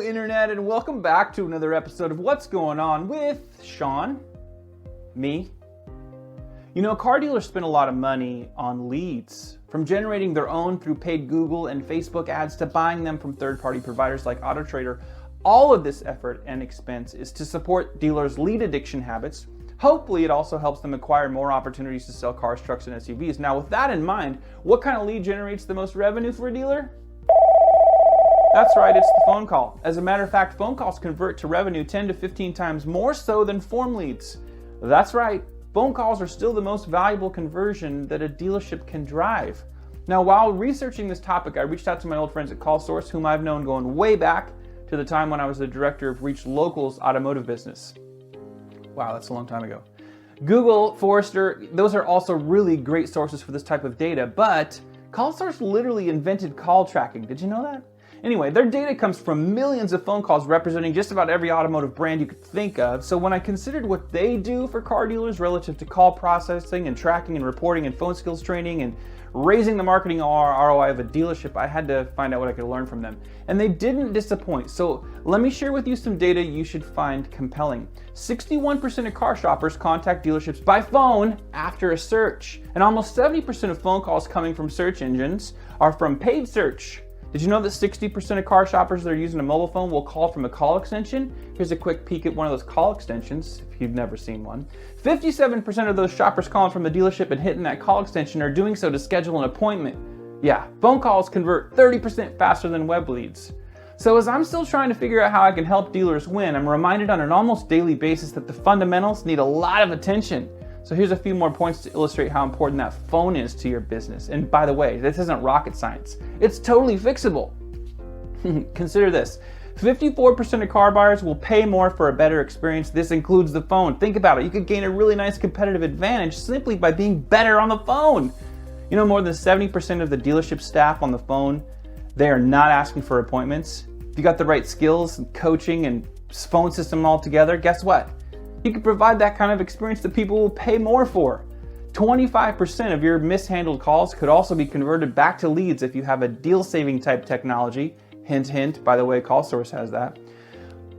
Internet, and welcome back to another episode of What's Going On with Sean, me. You know, car dealers spend a lot of money on leads, from generating their own through paid Google and Facebook ads to buying them from third-party providers like AutoTrader. All of this effort and expense is to support dealers' lead addiction habits. Hopefully, it also helps them acquire more opportunities to sell cars, trucks, and SUVs. Now, with that in mind, what kind of lead generates the most revenue for a dealer? That's right, it's the phone call. As a matter of fact, phone calls convert to revenue 10 to 15 times more so than form leads. That's right, phone calls are still the most valuable conversion that a dealership can drive. Now, while researching this topic, I reached out to my old friends at CallSource, whom I've known going way back to the time when I was the director of Reach Local's automotive business. Wow, that's a long time ago. Google, Forrester, those are also really great sources for this type of data, but CallSource literally invented call tracking. Did you know that? Anyway, their data comes from millions of phone calls representing just about every automotive brand you could think of. So when I considered what they do for car dealers relative to call processing and tracking and reporting and phone skills training and raising the marketing ROI of a dealership, I had to find out what I could learn from them. And they didn't disappoint. So let me share with you some data you should find compelling. 61% of car shoppers contact dealerships by phone after a search. And almost 70% of phone calls coming from search engines are from paid search. Did you know that 60% of car shoppers that are using a mobile phone will call from a call extension? Here's a quick peek at one of those call extensions, if you've never seen one. 57% of those shoppers calling from the dealership and hitting that call extension are doing so to schedule an appointment. Yeah, phone calls convert 30% faster than web leads. So as I'm still trying to figure out how I can help dealers win, I'm reminded on an almost daily basis that the fundamentals need a lot of attention. So here's a few more points to illustrate how important that phone is to your business. And by the way, this isn't rocket science. It's totally fixable. Consider this. 54% of car buyers will pay more for a better experience. This includes the phone. Think about it. You could gain a really nice competitive advantage simply by being better on the phone. You know, more than 70% of the dealership staff on the phone, they are not asking for appointments. If you got the right skills and coaching and phone system all together, guess what? You can provide that kind of experience that people will pay more for. 25% of your mishandled calls could also be converted back to leads if you have a deal-saving type technology. Hint, hint, by the way, CallSource has that.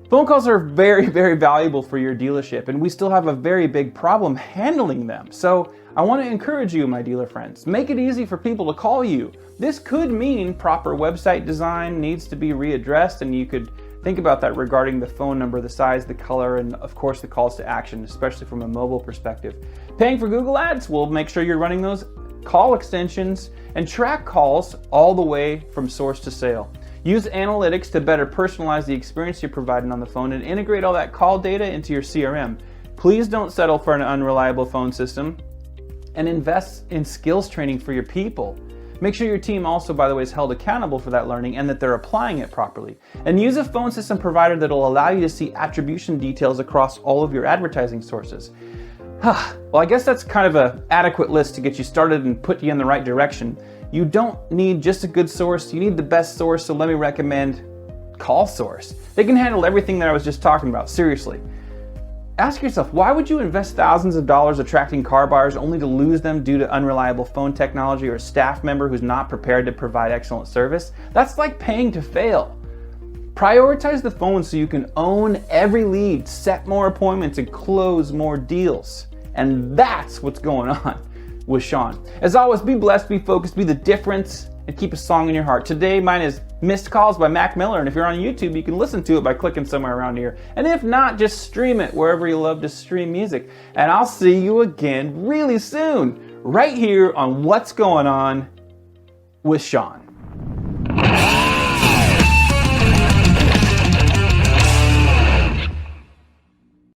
Phone calls are very, very valuable for your dealership, and we still have a very big problem handling them. So I want to encourage you, my dealer friends, make it easy for people to call you. This could mean proper website design needs to be readdressed, and you could think about that regarding the phone number, the size, the color, and of course the calls to action, especially from a mobile perspective. Paying for Google Ads will make sure you're running those call extensions and track calls all the way from source to sale. Use analytics to better personalize the experience you're providing on the phone and integrate all that call data into your CRM. Please don't settle for an unreliable phone system, and invest in skills training for your people. Make sure your team also, by the way, is held accountable for that learning and that they're applying it properly. And use a phone system provider that will allow you to see attribution details across all of your advertising sources. Well, I guess that's kind of an adequate list to get you started and put you in the right direction. You don't need just a good source, you need the best source, so let me recommend CallSource. They can handle everything that I was just talking about, seriously. Ask yourself, why would you invest thousands of dollars attracting car buyers only to lose them due to unreliable phone technology or a staff member who's not prepared to provide excellent service? That's like paying to fail. Prioritize the phone so you can own every lead, set more appointments, and close more deals. And that's what's going on with Sean. As always, be blessed, be focused, be the difference, and keep a song in your heart. Today, mine is Missed Calls by Mac Miller, and if you're on YouTube, you can listen to it by clicking somewhere around here. And if not, just stream it wherever you love to stream music. And I'll see you again really soon, right here on What's Going On with Sean.